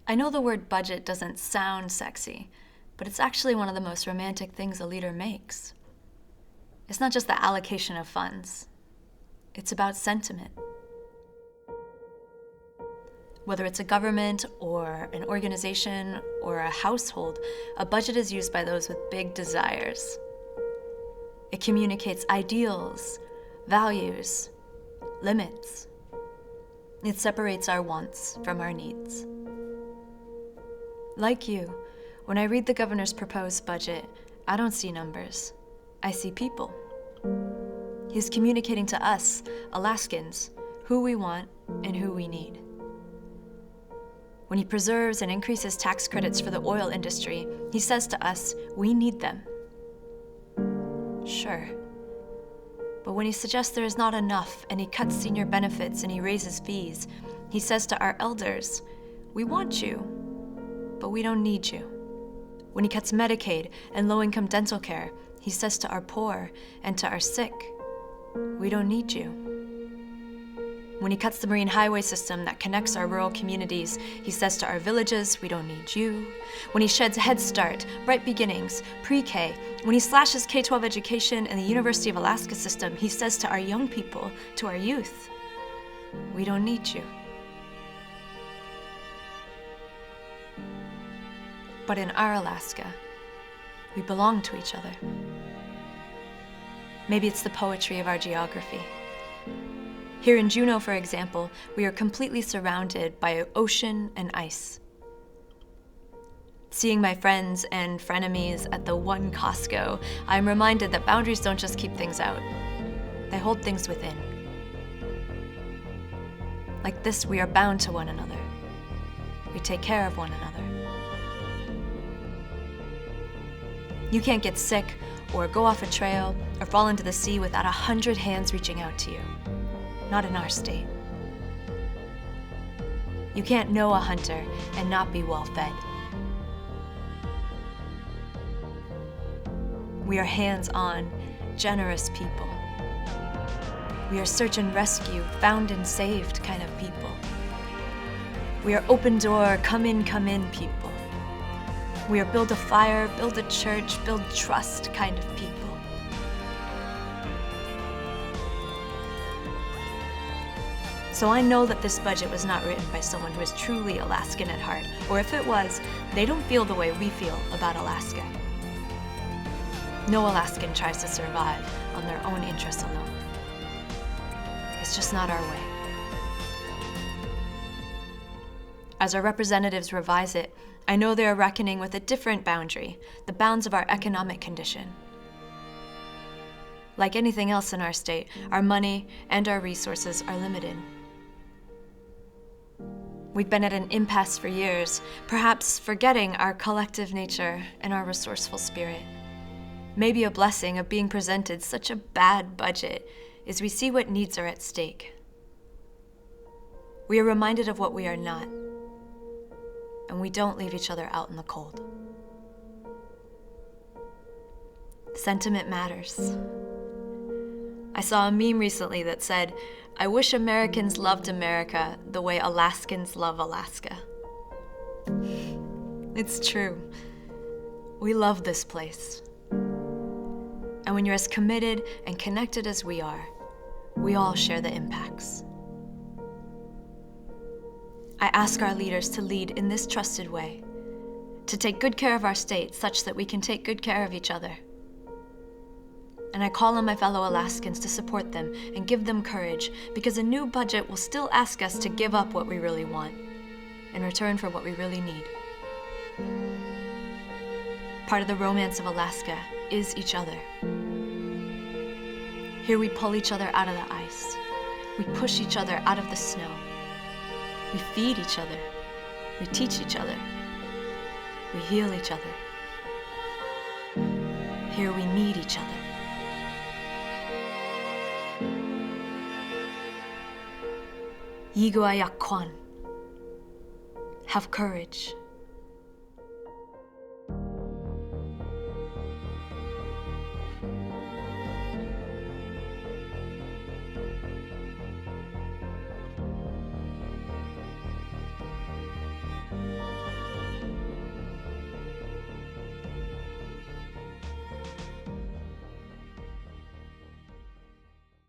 I know the word budget doesn't sound sexy, but it's actually one of the most romantic things a leader makes. It's not just the allocation of funds. It's about sentiment. Whether it's a government or an organization or a household, a budget is used by those with big desires. It communicates ideals, values, limits. It separates our wants from our needs. Like you, when I read the governor's proposed budget, I don't see numbers. I see people. He's communicating to us, Alaskans, who we want and who we need. When he preserves and increases tax credits for the oil industry, he says to us, we need them. Sure. But when he suggests there is not enough and he cuts senior benefits and he raises fees, he says to our elders, we want you, but we don't need you. When he cuts Medicaid and low-income dental care, he says to our poor and to our sick, we don't need you. When he cuts the marine highway system that connects our rural communities, he says to our villages, we don't need you. When he sheds Head Start, Bright Beginnings, pre-K, when he slashes K-12 education and the University of Alaska system, he says to our young people, to our youth, we don't need you. But in our Alaska, we belong to each other. Maybe it's the poetry of our geography. Here in Juneau, for example, we are completely surrounded by ocean and ice. Seeing my friends and frenemies at the one Costco, I'm reminded that boundaries don't just keep things out. They hold things within. Like this, we are bound to one another. We take care of one another. You can't get sick or go off a trail or fall into the sea without 100 hands reaching out to you. Not in our state. You can't know a hunter and not be well fed. We are hands-on, generous people. We are search and rescue, found and saved kind of people. We are open door, come in people. We are build a fire, build a church, build trust kind of people. So I know that this budget was not written by someone who is truly Alaskan at heart, or if it was, they don't feel the way we feel about Alaska. No Alaskan tries to survive on their own interests alone. It's just not our way. As our representatives revise it, I know they are reckoning with a different boundary, the bounds of our economic condition. Like anything else in our state, our money and our resources are limited. We've been at an impasse for years, perhaps forgetting our collective nature and our resourceful spirit. Maybe a blessing of being presented such a bad budget is we see what needs are at stake. We are reminded of what we are not, and we don't leave each other out in the cold. Sentiment matters. I saw a meme recently that said, I wish Americans loved America the way Alaskans love Alaska. It's true. We love this place. And when you're as committed and connected as we are, we all share the impacts. I ask our leaders to lead in this trusted way, to take good care of our state such that we can take good care of each other. And I call on my fellow Alaskans to support them and give them courage, because a new budget will still ask us to give up what we really want in return for what we really need. Part of the romance of Alaska is each other. Here we pull each other out of the ice. We push each other out of the snow. We feed each other. We teach each other. We heal each other. Here we need each other. Yigoayakwan. Have courage.